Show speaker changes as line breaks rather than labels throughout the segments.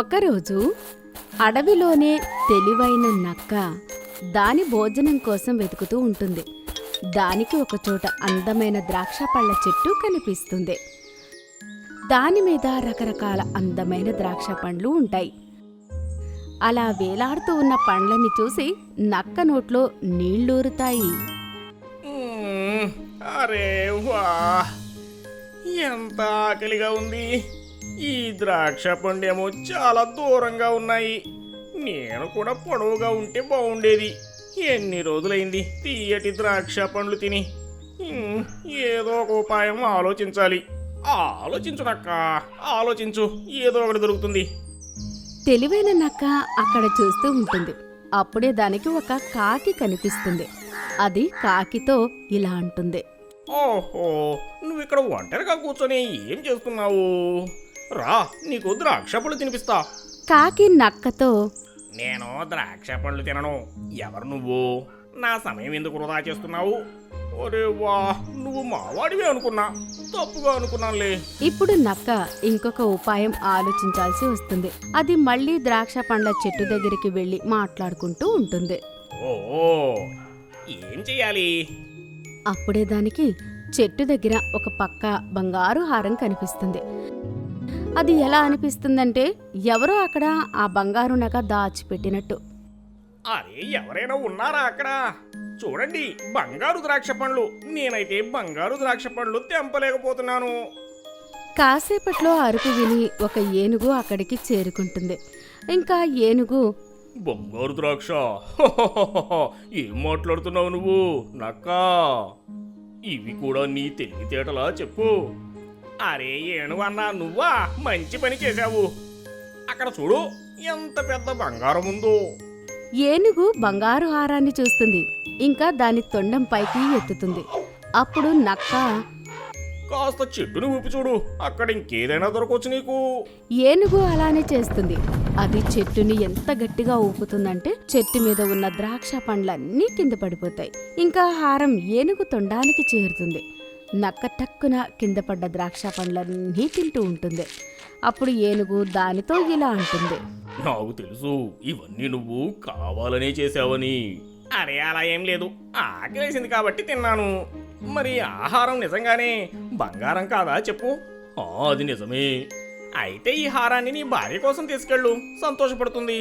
ఒకరోజు అడవిలోనే తెలివైన నక్క దాని భోజనం కోసం వెతుకుతూ ఉంటుంది. దానికి ఒకచోట అందమైన ద్రాక్ష పళ్ళ చెట్టు కనిపిస్తుంది. దానిమీద రకరకాల అందమైన ద్రాక్ష పండ్లు ఉంటాయి. అలా వేలాడుతూ ఉన్న పండ్లని చూసి నక్క నోట్లో నీళ్లూరుతాయి.
అరే వా, ఎంత ఆకలిగా ఉంది. ఈ ద్రాక్ష పండేమో చాలా దూరంగా ఉన్నాయి. నేను కూడా పొడవుగా ఉంటే బాగుండేది. ఎన్ని రోజులైంది తీయటి ద్రాక్ష పండ్లు తిని. ఏదో ఒక ఉపాయం ఆలోచించాలి. ఆలోచించు నక్క, ఆలోచించు, ఏదో ఒకటి దొరుకుతుంది.
తెలివైన నక్క అక్కడ చూస్తూ ఉంటుంది. అప్పుడే దానికి ఒక కాకి కనిపిస్తుంది. అది కాకితో ఇలా అంటుంది.
ఓహో, నువ్వు ఇక్కడ ఒంటరిగా కూర్చొని ఏం చేస్తున్నావు? రా, నీకు ద్రాక్ష పళ్ళు తినిపిస్తా.
కాకి నక్కతో,
నేను ద్రాక్ష పళ్ళు తినను. ఎవరు నువ్వు? నా సమయం ఎందుకు వృధా చేస్తున్నావు? ఒరే వా, నువ్వు మావాడివి అనుకున్నా, తప్పుగా అనుకున్నానులే.
ఇప్పుడు నక్క ఇంకొక ఉపాయం ఆలోచించాల్సి వస్తుంది. అది మళ్ళీ ద్రాక్ష పండ్ల చెట్టు దగ్గరికి వెళ్లి మాట్లాడుకుంటూ ఉంటుంది.
ఓ, ఏం చెయ్యాలి?
అప్పుడే దానికి చెట్టు దగ్గర ఒక పక్క బంగారు హారం కనిపిస్తుంది. అది ఎలా అనిపిస్తుందంటే ఎవరో అక్కడ ఆ బంగారు నగ దాచిపెట్టినట్టు.
అరే, ఎవరైనా ఉన్నారా అక్కడ? చూడండి, బంగారు ద్రాక్ష పండ్లు. నేనైతే బంగారు ద్రాక్ష పండ్లు తెంపలేకపోతున్నాను.
కాసేపట్లో అరుపు విని ఒక ఏనుగు అక్కడికి చేరుకుంటుంది. ఇంకా ఏనుగు,
బంగారు ద్రాక్ష, ఏం మాట్లాడుతున్నావు నువ్వు నక్కా? ఇవి కూడా నీ తెలివితేటలా చెప్పు. అరే ఏనుగు అన్నా, నువ్వా? మంచి పని చేశావు. అక్కడ చూడు, ఎంత పెద్ద బంగారం ఉందో.
ఏనుగు బంగారు హారాన్ని చూస్తుంది. ఇంకా దాని తొండం పైకి ఎత్తుతుంది. అప్పుడు నక్క,
కాస్త చెట్టును ఊపి చూడు, అక్కడ ఇంకేదైనా దొరకొచ్చు నీకు.
ఏనుగు అలానే చేస్తుంది. అది చెట్టుని ఎంత గట్టిగా ఊపుతుందంటే చెట్టు మీద ఉన్న ద్రాక్ష పండ్లన్నీ కింద పడిపోతాయి. ఇంకా హారం ఏనుగు తొండానికి చేరుతుంది. నక్క టక్కున కింద పడ్డ ద్రాక్ష పండ్లన్నీ తింటూ ఉంటుంది. అప్పుడు ఏనుగు దానితో ఇలా అంటుంది.
నాకు తెలుసు, ఇవన్నీ నువ్వు కావాలనే చేశావని. అరే అలా ఏం లేదు, ఆకలేసింది కాబట్టి తిన్నాను. మరి ఆహారం నిజంగానే బంగారం కాదా చెప్పు? అది నిజమే. అయితే ఈ హారాన్ని నీ భార్య కోసం తీసుకెళ్ళు, సంతోషపడుతుంది.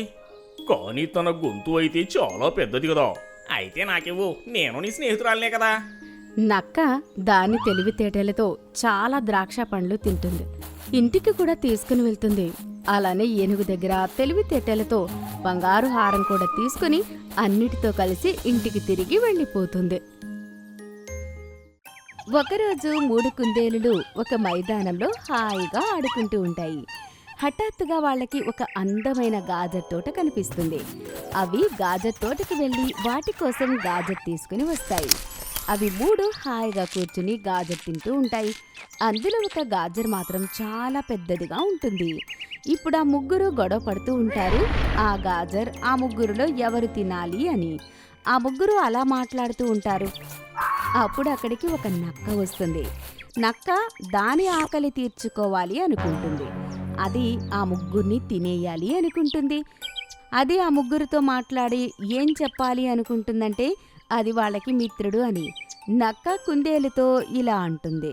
కానీ తన గొంతు అయితే చాలా పెద్దది కదా. అయితే నాకివ్వు, నేను నీ స్నేహితురాలనే కదా.
నక్క దాని తెలివితేటలతో చాలా ద్రాక్ష పండ్లు తింటుంది. ఇంటికి కూడా తీసుకుని వెళ్తుంది. అలానే ఏనుగు దగ్గర తెలివితేటలతో బంగారు హారం కూడా తీసుకుని అన్నిటితో కలిసి ఇంటికి తిరిగి వెళ్ళిపోతుంది. ఒకరోజు 3 కుందేలులు ఒక మైదానంలో హాయిగా ఆడుకుంటూ ఉంటాయి. హఠాత్తుగా వాళ్ళకి ఒక అందమైన గాజర్ తోట కనిపిస్తుంది. అవి గాజర్ తోటకి వెళ్ళి వాటి కోసం గాజర్ తీసుకుని వస్తాయి. అవి 3 హాయిగా కూర్చుని గాజర్ తింటూ ఉంటాయి. అందులో ఒక గాజర్ మాత్రం చాలా పెద్దదిగా ఉంటుంది. ఇప్పుడు ఆ 3 గొడవ పడుతూ ఉంటారు. ఆ గాజర్ ఆ 3లో ఎవరు తినాలి అని. ఆ 3 అలా మాట్లాడుతూ ఉంటారు. అప్పుడు అక్కడికి ఒక నక్క వస్తుంది. నక్క దాని ఆకలి తీర్చుకోవాలి అనుకుంటుంది. అది ఆ 3ని తినేయాలి అనుకుంటుంది. అది ఆ 3తో మాట్లాడి ఏం చెప్పాలి అనుకుంటుందంటే అది వాళ్ళకి మిత్రుడు అని. నక్క కుందేలుతో ఇలా అంటుంది.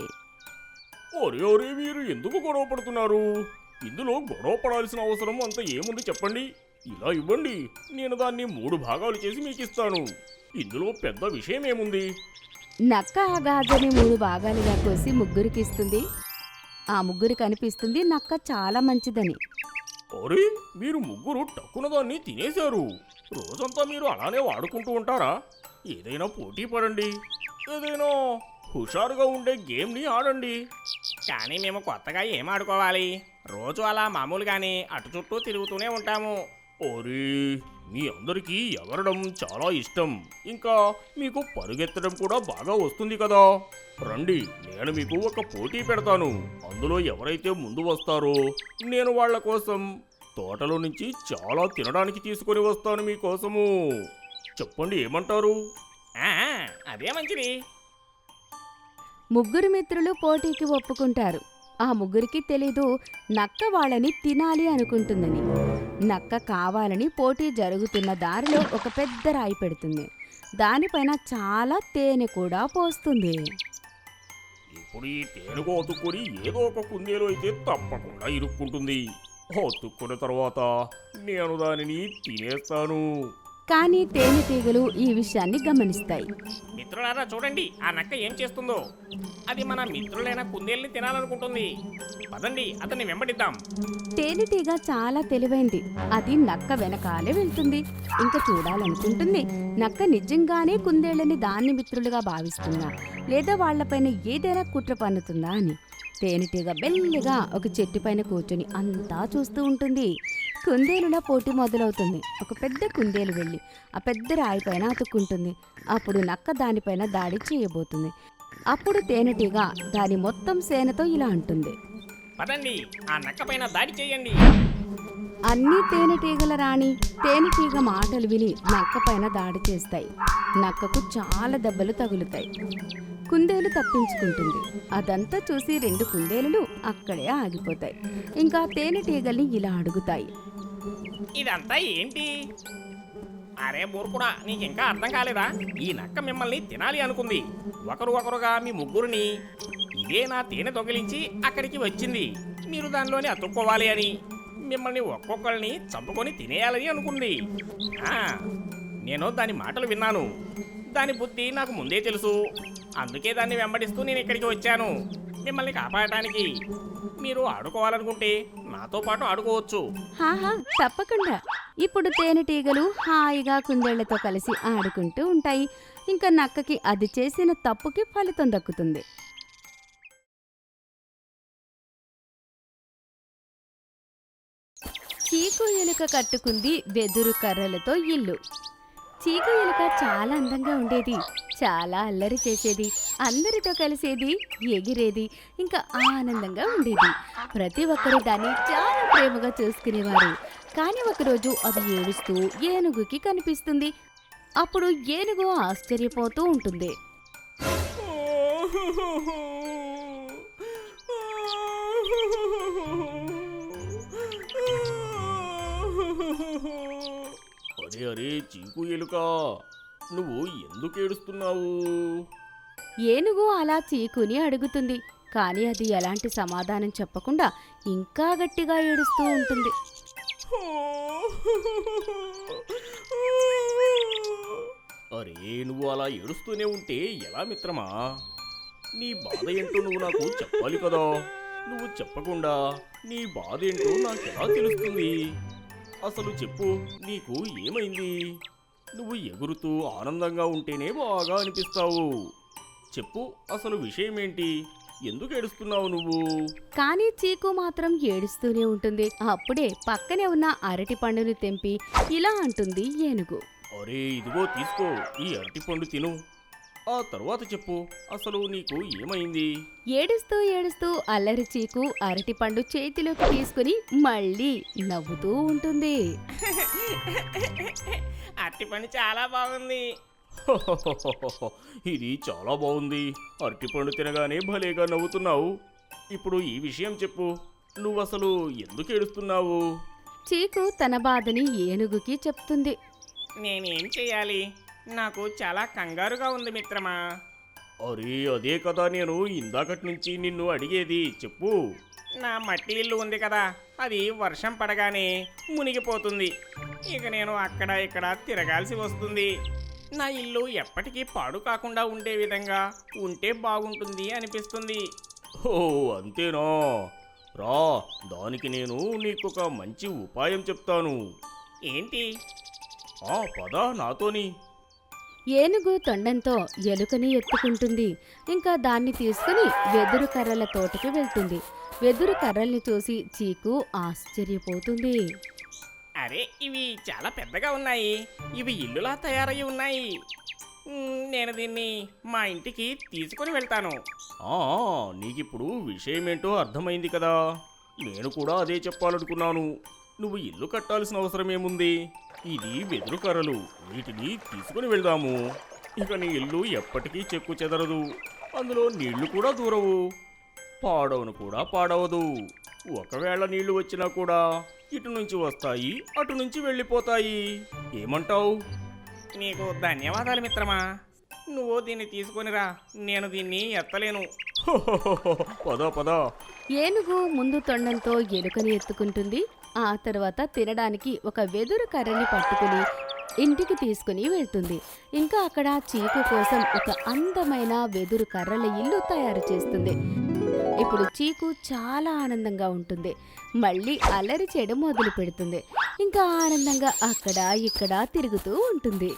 ఒరే ఒరే, మీరు ఎందుకు గొడవ పడుతున్నారు? ఇందులో గొడవ పడాల్సిన అవసరం అంత ఏముంది చెప్పండి. ఇలా ఇవ్వండి, నేను దాన్ని 3 భాగాలు చేసి మీకు ఇస్తాను. ఇందులో పెద్ద విషయం ఏముంది?
నక్క ఆ గాజర్ని 3 భాగాలుగా కోసి 3కి ఇస్తుంది. ఆ 3 కనిపిస్తుంది నక్క చాలా మంచిదని.
అరే, మీరు 3 టక్కున దాన్ని తినేశారు. రోజంతా మీరు అలానే వాడుకుంటూ ఉంటారా? ఏదైనా పోటీ పడండి, ఏదైనా హుషారుగా ఉండే గేమ్ని ఆడండి. కానీ మేము కొత్తగా ఏం ఆడుకోవాలి? రోజు అలా మామూలుగానే అటు చుట్టూ తిరుగుతూనే ఉంటాము. ఒరే, మీ అందరికీ ఎగరడం చాలా ఇష్టం. ఇంకా మీకు పరుగెత్తడం కూడా బాగా వస్తుంది కదా. రండి, నేను మీకు ఒక పోటీ పెడతాను. అందులో ఎవరైతే ముందు వస్తారో నేను వాళ్ళ కోసం తోటలో నుంచి చాలా తినడానికి తీసుకొని వస్తాను మీకోసము. చెప్పండి, ఏమంటారు? అదే మంచిది.
3 మిత్రులు పోటీకి ఒప్పుకుంటారు. ఆ ముగ్గురికి తెలీదు నక్క వాళ్ళని తినాలి అనుకుంటుందని. నక్క కావాలని పోటీ జరుగుతున్న దారిలో ఒక పెద్ద రాయి పెడుతుంది. దానిపైన చాలా తేనె కూడా పోస్తుంది.
ఇప్పుడు ఈ తేనుగు అతుక్కుని ఏదో ఒక కుందేలు అయితే తప్పకుండా ఇరుక్కుంటుంది. అతుక్కున్న తర్వాత నేను దానిని తినేస్తాను.
కానీ తేనెటీగలు ఈ విషయాన్ని గమనిస్తాయి.
మిత్రులారా చూడండి, ఆ నక్క ఏం చేస్తుందో. అది మన మిత్రులైన కుందేల్ని తినాలనుకుంటుంది. పదండి, అతన్ని వెంబడిద్దాం.
తేనెటీగ చాలా తెలివైంది. అది నక్క వెనకాలే వెళ్తుంది. ఇంకా చూడాలనుకుంటుంది నక్క నిజంగానే కుందేళ్ళని దాని మిత్రులుగా భావిస్తుందా, లేదా వాళ్లపైన ఏదైనా కుట్ర పన్నుతుందా అని. తేనెటీగ మెల్లిగా ఒక చెట్టు పైన కూర్చొని అంతా చూస్తూ ఉంటుంది. కుందేలుల పోటీ మొదలవుతుంది. ఒక పెద్ద కుందేలు వెళ్ళి ఆ పెద్ద రాయి పైన అతుక్కుంటుంది. అప్పుడు నక్క దానిపైన దాడి చేయబోతుంది. అప్పుడు తేనెటీగ దాని మొత్తం సేనతో ఇలా అంటుంది,
పదండి, ఆ నక్క పైన దాడి చేయండి.
అన్ని తేనెటీగల రాణి తేనెటీగ మాటలు విని నక్క పైన దాడి చేస్తాయి. నక్కకు చాలా దెబ్బలు తగులుతాయి. కుందేలు తప్పించుకుంటుంది. అదంతా చూసి 2 కుందేలులు అక్కడే ఆగిపోతాయి. ఇంకా తేనెటీగల్ని ఇలా అడుగుతాయి,
ఇదంతా ఏంటి? అరే మూర్ఖుడా, నీకింకా అర్థం కాలేదా? ఈ నక్క మిమ్మల్ని తినాలి అనుకుంది. ఒకరుగా మీ ముగ్గురిని ఇదే నా తేనె దొంగిలించి అక్కడికి వచ్చింది. మీరు దానిలోని అతుక్కోవాలి అని, మిమ్మల్ని ఒక్కొక్కరిని చంపుకొని తినేయాలని అనుకుంది. నేను దాని మాటలు విన్నాను. దాని బుద్ధి నాకు ముందే తెలుసు. అందుకే దాన్ని వెంబడిస్తూ నేను ఇక్కడికి వచ్చాను, మిమ్మల్ని కాపాడటానికి. మీరు ఆడుకోవాలనుకుంటే నాతో పాటు ఆడుకోవచ్చు.
హాహా తప్పకుండా. ఇప్పుడు తేనెటీగలు హాయిగా కుందేళ్లతో కలిసి ఆడుకుంటూ ఉంటాయి. ఇంకా నక్కకి అది చేసిన తప్పుకి ఫలితం దక్కుతుంది. చీకు ఎలుక కట్టుకుంది వెదురు కర్రలతో ఇల్లు. చీకు ఎలుక చాలా అందంగా ఉండేది. చాలా అల్లరి చేసేది, అందరితో కలిసేది, ఎగిరేది, ఇంకా ఆనందంగా ఉండేది. ప్రతి ఒక్కరు దాన్ని చాలా ప్రేమగా చూసుకునేవారు. కానీ ఒకరోజు అది ఏడుస్తూ ఏనుగుకి కనిపిస్తుంది. అప్పుడు ఏనుగు ఆశ్చర్యపోతూ ఉంటుంది.
అరే అరే చీకు ఎలుక, నువ్వు ఎందుకు ఏడుస్తున్నావు?
ఏనుగు అలా చీకుని అడుగుతుంది. కానీ అది ఎలాంటి సమాధానం చెప్పకుండా ఇంకా గట్టిగా ఏడుస్తూ ఉంటుంది.
అరే నువ్వు అలా ఏడుస్తూనే ఉంటే ఎలా మిత్రమా? నీ బాధ ఏంటో నువ్వు నాకు చెప్పాలి కదా. నువ్వు చెప్పకుండా నీ బాధ ఏంటో నాకెలా తెలుస్తుంది? అసలు చెప్పు, నీకు ఏమైంది? నువ్వు ఎగురుతూ ఆనందంగా ఉంటేనే బాగా అనిపిస్తావు. చెప్పు, అసలు విషయం ఏంటి? ఎందుకు ఏడుస్తున్నావు నువ్వు?
కానీ చీకు మాత్రం ఏడుస్తూనే ఉంటుంది. అప్పుడే పక్కనే ఉన్న అరటి పండుని తెంపి ఇలా అంటుంది ఏనుగు.
అరే ఇదిగో తీసుకో, ఈ అరటి పండు తిను. ఆ తర్వాత చెప్పు, అసలు నీకు ఏమైంది?
ఏడుస్తూ ఏడుస్తూ అల్లరి చీకు అరటి పండు చేతిలోకి తీసుకుని మళ్ళీ నవ్వుతూ ఉంటుంది.
అట్టి పని చాలా బాగుంది.
ఇది చాలా బాగుంది. అరటిపండు తినగానే భలేగా నవ్వుతున్నావు. ఇప్పుడు ఈ విషయం చెప్పు, నువ్వసలు ఎందుకు ఏడుస్తున్నావు?
చీకు తన బాధని ఏనుగుకి చెప్తుంది.
నేనేం చెయ్యాలి? నాకు చాలా కంగారుగా ఉంది మిత్రమా.
అరే అదే కదా నేను ఇందాకటి నుంచి నిన్ను అడిగేది, చెప్పు.
నా మట్టి ఇల్లు ఉంది కదా, అది వర్షం పడగానే మునిగిపోతుంది. ఇక నేను అక్కడ ఇక్కడ తిరగాల్సి వస్తుంది. నా ఇల్లు ఎప్పటికీ పాడు కాకుండా ఉండే విధంగా ఉంటే బాగుంటుంది అనిపిస్తుంది.
ఓ అంతేనా? రా, దానికి నేను నీకొక మంచి ఉపాయం చెప్తాను.
ఏంటి?
పద నాతోని.
ఏనుగు తొండంతో ఎలుకని ఎత్తుకుంటుంది. ఇంకా దాన్ని తీసుకుని వెదురు కర్రల తోటకి వెళ్తుంది. వెదురు కర్రల్ని చూసి చీకు ఆశ్చర్యపోతుంది.
అరే ఇవి చాలా పెద్దగా ఉన్నాయి. ఇవి ఇల్లులా తయారయ్యి ఉన్నాయి. నేను దీన్ని మా ఇంటికి తీసుకొని వెళ్తాను.
నీకిప్పుడు విషయమేంటో అర్థమైంది కదా. నేను కూడా అదే చెప్పాలనుకున్నాను. నువ్వు ఇల్లు కట్టాల్సిన అవసరం ఏముంది? ఇది వెదురు కర్రలు, వీటిని తీసుకుని వెళ్దాము. ఇక నీ ఇల్లు ఎప్పటికీ చెక్కు చెదరదు, అందులో నీళ్లు కూడా దూరవు. పాడవను కూడా పాడవదు. ఒకవేళ నీళ్లు వచ్చినా కూడా ఇటు నుంచి వస్తాయి, అటు నుంచి వెళ్ళిపోతాయి. ఏమంటావు?
నీకు ధన్యవాదాలు మిత్రమా. నువ్వు దీన్ని తీసుకొనిరా, నేను దీన్ని ఎత్తలేను.
పద పద.
ఏనుగు ముందు తొండంతో ఎలుకని ఎత్తుకుంటుంది. ఆ తర్వాత తినడానికి ఒక వెదురు కర్రని పట్టుకుని ఇంటికి తీసుకుని వెళ్తుంది. ఇంకా అక్కడ చీకు కోసం ఒక అందమైన వెదురు కర్రల ఇల్లు తయారు చేస్తుంది. ఇప్పుడు చీకు చాలా ఆనందంగా ఉంటుంది. మళ్ళీ అల్లరి చేయడం మొదలు పెడుతుంది. ఇంకా ఆనందంగా అక్కడ ఇక్కడ తిరుగుతూ ఉంటుంది.